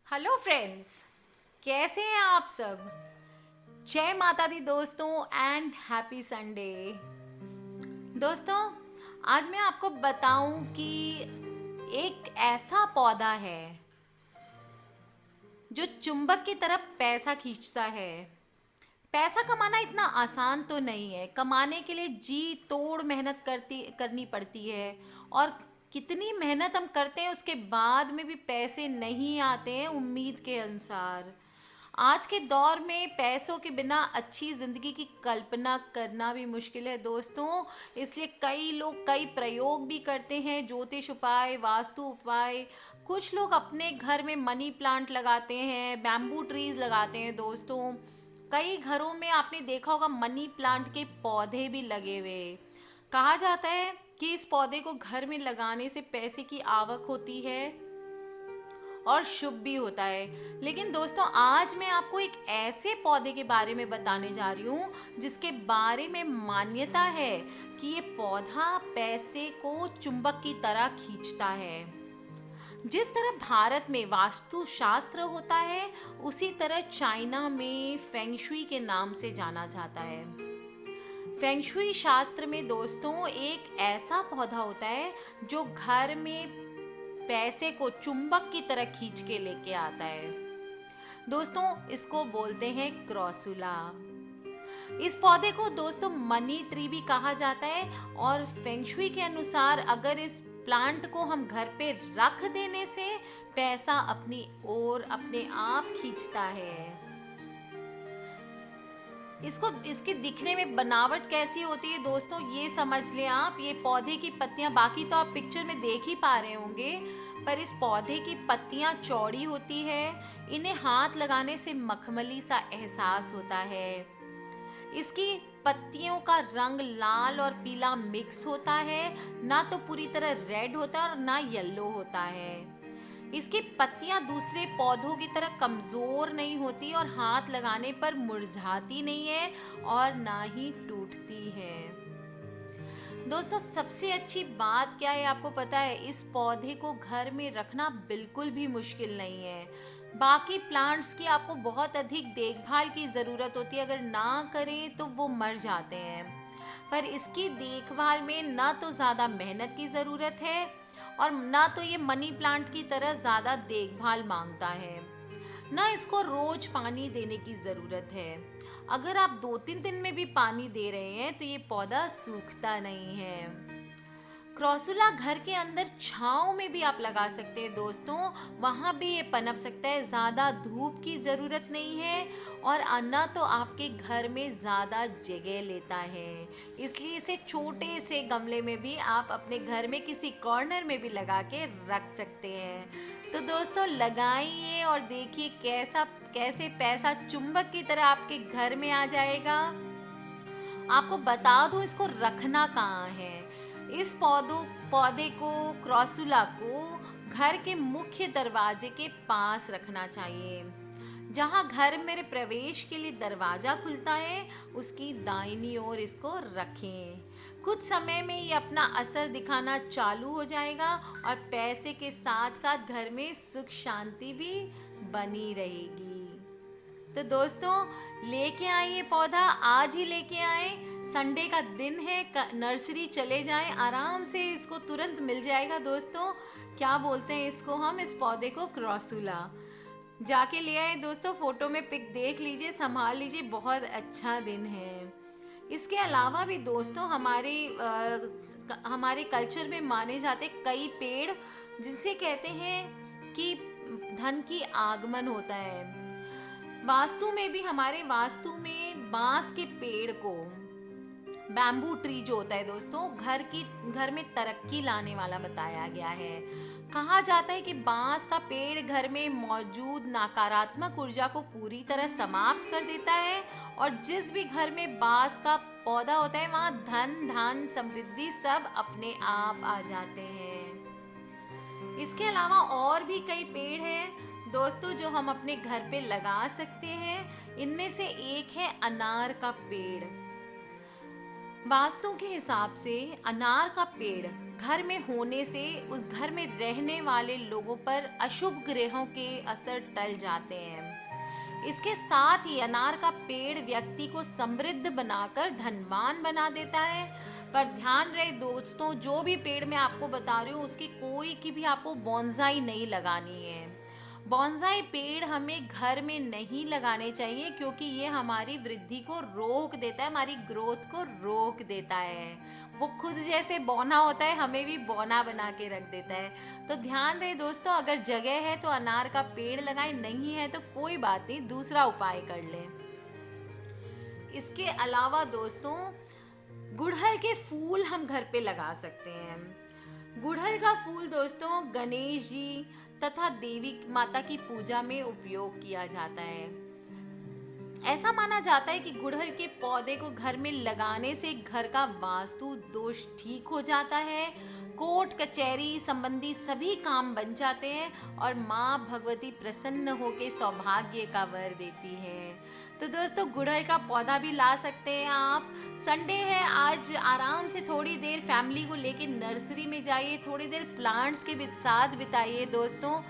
Hello friends, कैसे हैं आप सब। जय माता दी दोस्तों एंड हैप्पी संडे। दोस्तों, आज मैं आपको बताऊं कि एक ऐसा पौधा है जो चुंबक की तरह पैसा खींचता है। पैसा कमाना इतना आसान तो नहीं है। कमाने के लिए जी तोड़ मेहनत करनी पड़ती है। और कितनी मेहनत हम करते हैं उसके बाद में भी पैसे नहीं आते हैं उम्मीद के अनुसार। आज के दौर में पैसों के बिना अच्छी ज़िंदगी की कल्पना करना भी मुश्किल है दोस्तों। इसलिए कई लोग कई प्रयोग भी करते हैं, ज्योतिष उपाय, वास्तु उपाय। कुछ लोग अपने घर में मनी प्लांट लगाते हैं, बैम्बू ट्रीज लगाते हैं दोस्तों। कई घरों में आपने देखा होगा मनी प्लांट के पौधे भी लगे हुए। कहा जाता है कि इस पौधे को घर में लगाने से पैसे की आवक होती है और शुभ भी होता है। लेकिन दोस्तों, आज मैं आपको एक ऐसे पौधे के बारे में बताने जा रही हूँ जिसके बारे में मान्यता है कि ये पौधा पैसे को चुंबक की तरह खींचता है। जिस तरह भारत में वास्तु शास्त्र होता है, उसी तरह चाइना में फेंगशुई के नाम से जाना जाता है। फेंगशुई शास्त्र में दोस्तों एक ऐसा पौधा होता है जो घर में पैसे को चुंबक की तरह खींच के लेके आता है। दोस्तों, इसको बोलते हैं क्रॉसुला। इस पौधे को दोस्तों मनी ट्री भी कहा जाता है। और फेंगशुई के अनुसार अगर इस प्लांट को हम घर पे रख देने से पैसा अपनी ओर अपने आप खींचता है। इसके दिखने में बनावट कैसी होती है दोस्तों, ये समझ लें आप। ये पौधे की पत्तियां, बाकी तो आप पिक्चर में देख ही पा रहे होंगे, पर इस पौधे की पत्तियां चौड़ी होती है। इन्हें हाथ लगाने से मखमली सा एहसास होता है। इसकी पत्तियों का रंग लाल और पीला मिक्स होता है। ना तो पूरी तरह रेड होता है और ना येलो होता है। इसकी पत्तियां दूसरे पौधों की तरह कमजोर नहीं होती और हाथ लगाने पर मुरझाती नहीं है और ना ही टूटती है। दोस्तों, सबसे अच्छी बात क्या है आपको पता है? इस पौधे को घर में रखना बिल्कुल भी मुश्किल नहीं है। बाकी प्लांट्स की आपको बहुत अधिक देखभाल की ज़रूरत होती है, अगर ना करें तो वो मर जाते हैं। पर इसकी देखभाल में ना तो ज़्यादा मेहनत की ज़रूरत है और ना तो ये मनी प्लांट की तरह ज़्यादा देखभाल मांगता है। ना इसको रोज पानी देने की ज़रूरत है। अगर आप 2-3 दिन में भी पानी दे रहे हैं तो ये पौधा सूखता नहीं है। क्रॉसुला घर के अंदर छांव में भी आप लगा सकते हैं दोस्तों। वहाँ भी ये पनप सकता है। ज़्यादा धूप की ज़रूरत नहीं है और अन्ना तो आपके घर में ज़्यादा जगह लेता है। इसलिए इसे छोटे से गमले में भी आप अपने घर में किसी कॉर्नर में भी लगा के रख सकते हैं। तो दोस्तों, लगाइए और देखिए कैसे पैसा चुंबक की तरह आपके घर में आ जाएगा। आपको बता दूं इसको रखना कहाँ है। इस पौधे को, क्रॉसुला को घर के मुख्य दरवाजे के पास रखना चाहिए। जहाँ घर मेरे प्रवेश के लिए दरवाजा खुलता है, उसकी दाहिनी ओर इसको रखें। कुछ समय में ये अपना असर दिखाना चालू हो जाएगा और पैसे के साथ साथ घर में सुख शांति भी बनी रहेगी। तो दोस्तों, लेके आए ये पौधा, आज ही लेके आए। संडे का दिन है, नर्सरी चले जाएं, आराम से इसको तुरंत मिल जाएगा दोस्तों। क्या बोलते हैं इसको हम, इस पौधे को क्रॉसुला। जाके ले आए दोस्तों, फोटो में पिक देख लीजिए, संभाल लीजिए, बहुत अच्छा दिन है। इसके अलावा भी दोस्तों हमारे कल्चर में माने जाते कई पेड़ जिनसे कहते हैं कि धन की आगमन होता है। वास्तु में भी, हमारे वास्तु में बांस के पेड़ को, बैम्बू ट्री जो होता है दोस्तों, घर में तरक्की लाने वाला बताया गया है। कहा जाता है कि बांस का पेड़ घर में मौजूद नकारात्मक ऊर्जा को पूरी तरह समाप्त कर देता है और जिस भी घर में बांस का पौधा होता है वहाँ धन धान समृद्धि सब अपने आप आ जाते हैं। इसके अलावा और भी कई पेड़ हैं दोस्तों जो हम अपने घर पे लगा सकते हैं। इनमें से एक है अनार का पेड़। वास्तु के हिसाब से अनार का पेड़ घर में होने से उस घर में रहने वाले लोगों पर अशुभ ग्रहों के असर टल जाते हैं। इसके साथ ही अनार का पेड़ व्यक्ति को समृद्ध बनाकर धनवान बना देता है। पर ध्यान रहे दोस्तों, जो भी पेड़ मैं आपको बता रही हूँ उसकी कोई की भी आपको बॉन्साई नहीं लगानी है। बॉन्साई पेड़ हमें घर में नहीं लगाने चाहिए, क्योंकि ये हमारी वृद्धि को रोक देता है, हमारी ग्रोथ को रोक देता है। वो खुद जैसे बौना होता है, हमें भी बौना बना के रख देता है। तो ध्यान रहे दोस्तों, अगर जगह है तो अनार का पेड़ लगाएं, नहीं है तो कोई बात नहीं, दूसरा उपाय कर लें। इसके अलावा दोस्तों, गुड़हल के फूल हम घर पे लगा सकते हैं। गुड़हल का फूल दोस्तों गणेश जी तथा देवी माता की पूजा में उपयोग किया जाता है। ऐसा माना जाता है कि गुड़हल के पौधे को घर में लगाने से घर का वास्तु दोष ठीक हो जाता है, कोर्ट कचहरी संबंधी सभी काम बन जाते हैं और माँ भगवती प्रसन्न होकर सौभाग्य का वर देती है। तो दोस्तों, गुड़हल का पौधा भी ला सकते हैं आप। संडे है, आज आराम से थोड़ी देर फैमिली को लेके नर्सरी में जाइए, थोड़ी देर प्लांट्स के साथ बिताइए दोस्तों।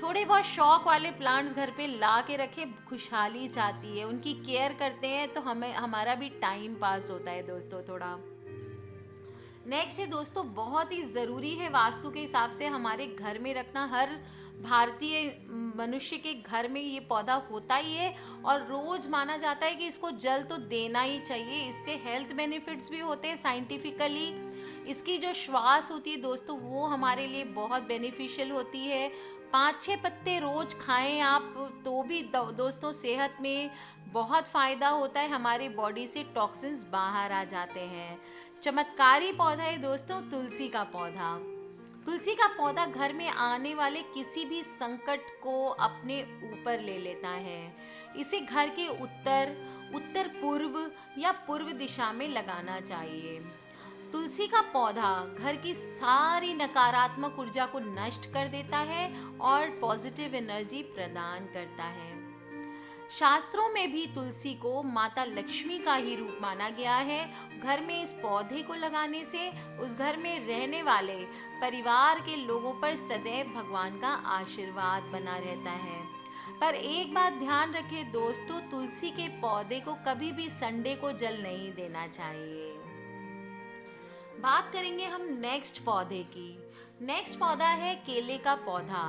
थोड़े बहुत शौक वाले प्लांट्स घर पे ला के रखे, खुशहाली चाहती है, उनकी केयर करते हैं तो हमें हमारा भी टाइम पास होता है दोस्तों थोड़ा। नेक्स्ट है दोस्तों, बहुत ही ज़रूरी है वास्तु के हिसाब से हमारे घर में रखना। हर भारतीय मनुष्य के घर में ये पौधा होता ही है और रोज़ माना जाता है कि इसको जल तो देना ही चाहिए। इससे हेल्थ बेनिफिट्स भी होते हैं साइंटिफिकली। इसकी जो श्वास होती है दोस्तों, वो हमारे लिए बहुत बेनिफिशियल होती है। 5-6 पत्ते रोज खाएं आप तो भी दोस्तों सेहत में बहुत फ़ायदा होता है, हमारी बॉडी से टॉक्सिन्स बाहर आ जाते हैं। चमत्कारी पौधा है दोस्तों तुलसी का पौधा। तुलसी का पौधा घर में आने वाले किसी भी संकट को अपने ऊपर ले लेता है। इसे घर के उत्तर पूर्व या पूर्व दिशा में लगाना चाहिए। तुलसी का पौधा घर की सारी नकारात्मक ऊर्जा को नष्ट कर देता है और पॉजिटिव एनर्जी प्रदान करता है। शास्त्रों में भी तुलसी को माता लक्ष्मी का ही रूप माना गया है। घर में इस पौधे को लगाने से उस घर में रहने वाले परिवार के लोगों पर सदैव भगवान का आशीर्वाद बना रहता है। पर एक बात ध्यान रखें दोस्तों, तुलसी के पौधे को कभी भी संडे को जल नहीं देना चाहिए। बात करेंगे हम नेक्स्ट पौधे की। नेक्स्ट पौधा है केले का पौधा।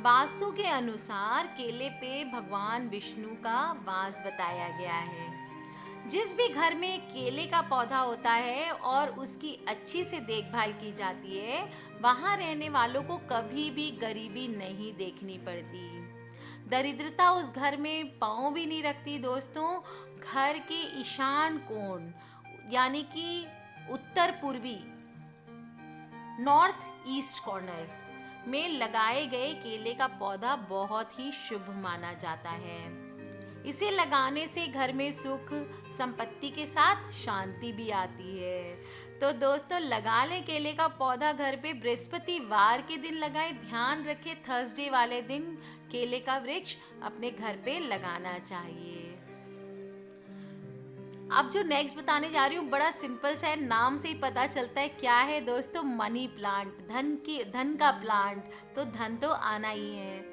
वास्तु के अनुसार केले पे भगवान विष्णु का वास बताया गया है। जिस भी घर में केले का पौधा होता है और उसकी अच्छी से देखभाल की जाती है, वहाँ रहने वालों को कभी भी गरीबी नहीं देखनी पड़ती। दरिद्रता उस घर में पाँव भी नहीं रखती दोस्तों। घर के ईशान कोण यानी कि उत्तर पूर्वी नॉर्थ ईस्ट कॉर्नर में लगाए गए केले का पौधा बहुत ही शुभ माना जाता है। इसे लगाने से घर में सुख संपत्ति के साथ शांति भी आती है। तो दोस्तों लगा लें केले का पौधा घर पे। बृहस्पतिवार के दिन लगाएं। ध्यान रखें थर्सडे वाले दिन केले का वृक्ष अपने घर पे लगाना चाहिए। अब जो नेक्स्ट बताने जा रही हूँ बड़ा सिंपल सा है, नाम से ही पता चलता है क्या है दोस्तों, मनी प्लांट। धन का प्लांट, तो धन तो आना ही है।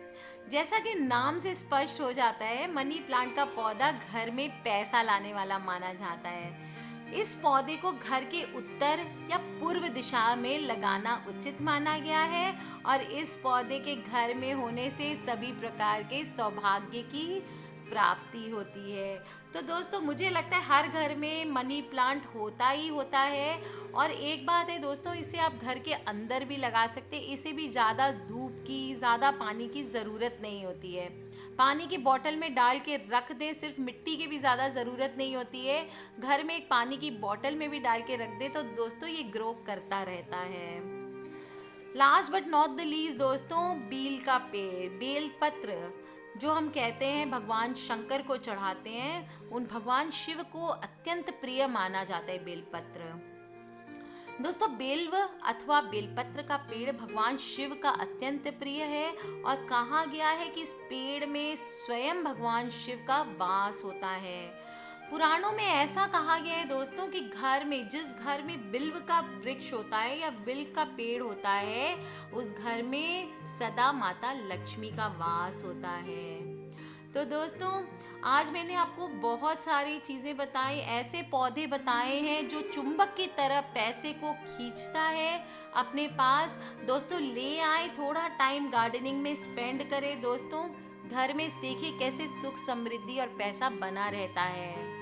जैसा कि नाम से स्पष्ट हो जाता है, मनी प्लांट का पौधा घर में पैसा लाने वाला माना जाता है। इस पौधे को घर के उत्तर या पूर्व दिशा में लगाना उचित माना गया है और इस पौधे के घर में होने से सभी प्रकार के सौभाग्य की प्राप्ति होती है। तो दोस्तों मुझे लगता है हर घर में मनी प्लांट होता ही होता है। और एक बात है दोस्तों, इसे आप घर के अंदर भी लगा सकते हैं। इसे भी ज़्यादा धूप की, ज़्यादा पानी की ज़रूरत नहीं होती है। पानी की बोतल में डाल के रख दें, सिर्फ मिट्टी की भी ज़्यादा ज़रूरत नहीं होती है। घर में एक पानी की बोतल में भी डाल के रख दें तो दोस्तों ये ग्रो करता रहता है। Last but not the least दोस्तों, बेल का पेड़, बेल पत्र जो हम कहते हैं भगवान शंकर को चढ़ाते हैं, उन भगवान शिव को अत्यंत प्रिय माना जाता है बेलपत्र। दोस्तों बेल्व अथवा बेलपत्र का पेड़ भगवान शिव का अत्यंत प्रिय है और कहा गया है कि इस पेड़ में स्वयं भगवान शिव का वास होता है। पुराणों में ऐसा कहा गया है दोस्तों कि जिस घर में बिल्व का वृक्ष होता है या बिल्व का पेड़ होता है, उस घर में सदा माता लक्ष्मी का वास होता है। तो दोस्तों, आज मैंने आपको बहुत सारी चीज़ें बताई, ऐसे पौधे बताए हैं जो चुंबक की तरह पैसे को खींचता है अपने पास। दोस्तों, ले आए, थोड़ा टाइम गार्डनिंग में स्पेंड करें दोस्तों। घर में देखिए कैसे सुख समृद्धि और पैसा बना रहता है।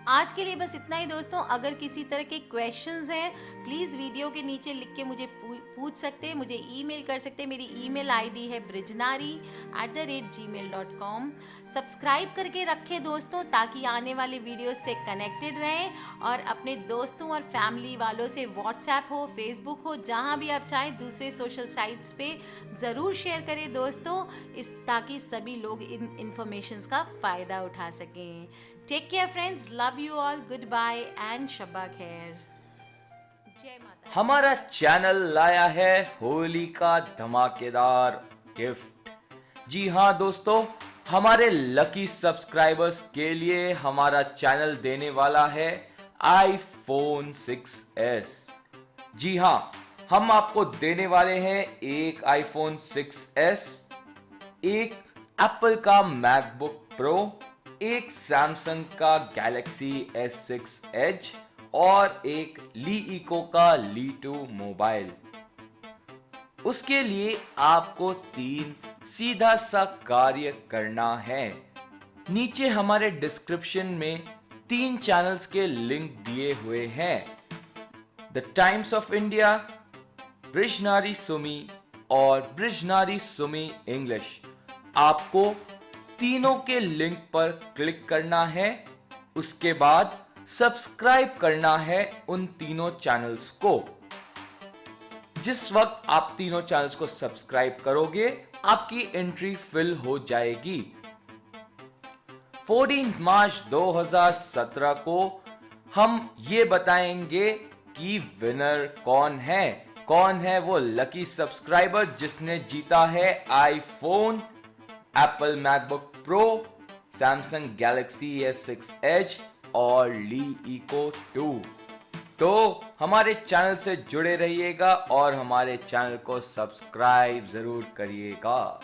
आज के लिए बस इतना ही दोस्तों। अगर किसी तरह के क्वेश्चंस हैं, प्लीज़ वीडियो के नीचे लिख के मुझे पूछ सकते हैं, मुझे ईमेल कर सकते हैं। मेरी ईमेल आईडी है brijnari@gmail.com। सब्सक्राइब करके रखें दोस्तों, ताकि आने वाले वीडियो से कनेक्टेड रहें और अपने दोस्तों और फैमिली वालों से व्हाट्सएप हो, फेसबुक हो, जहाँ भी आप चाहें दूसरे सोशल साइट्स पे ज़रूर शेयर करें दोस्तों, ताकि सभी लोग इन इन्फॉर्मेशंस का फ़ायदा उठा सकें। Take care friends, love you all, goodbye and शब्बा खैर। जय माता। हमारा चैनल लाया है होली का धमाकेदार गिफ्ट। जी हाँ दोस्तों, हमारे लकी सब्सक्राइबर्स के लिए हमारा चैनल देने वाला है iPhone 6s। जी हाँ, हम आपको देने वाले हैं एक iPhone 6s, एक एप्पल का मैकबुक प्रो, एक सैमसंग का गैलेक्सी S6 एज और एक लीइको का ली2 मोबाइल। उसके लिए आपको 3 सीधा सा कार्य करना है। नीचे हमारे डिस्क्रिप्शन में 3 चैनल्स के लिंक दिए हुए हैं, the Times of India, Brijnari Sumi और बृजनारी सुमी इंग्लिश। आपको तीनों के लिंक पर क्लिक करना है, उसके बाद सब्सक्राइब करना है उन तीनों चैनल्स को। जिस वक्त आप तीनों चैनल्स को सब्सक्राइब करोगे, आपकी एंट्री फिल हो जाएगी। 14 मार्च 2017 को हम ये बताएंगे कि विनर कौन है वो लकी सब्सक्राइबर जिसने जीता है iPhone, Apple MacBook Pro, Samsung Galaxy S6 edge और लीइको 2। तो हमारे चैनल से जुड़े रहिएगा और हमारे चैनल को सब्सक्राइब जरूर करिएगा।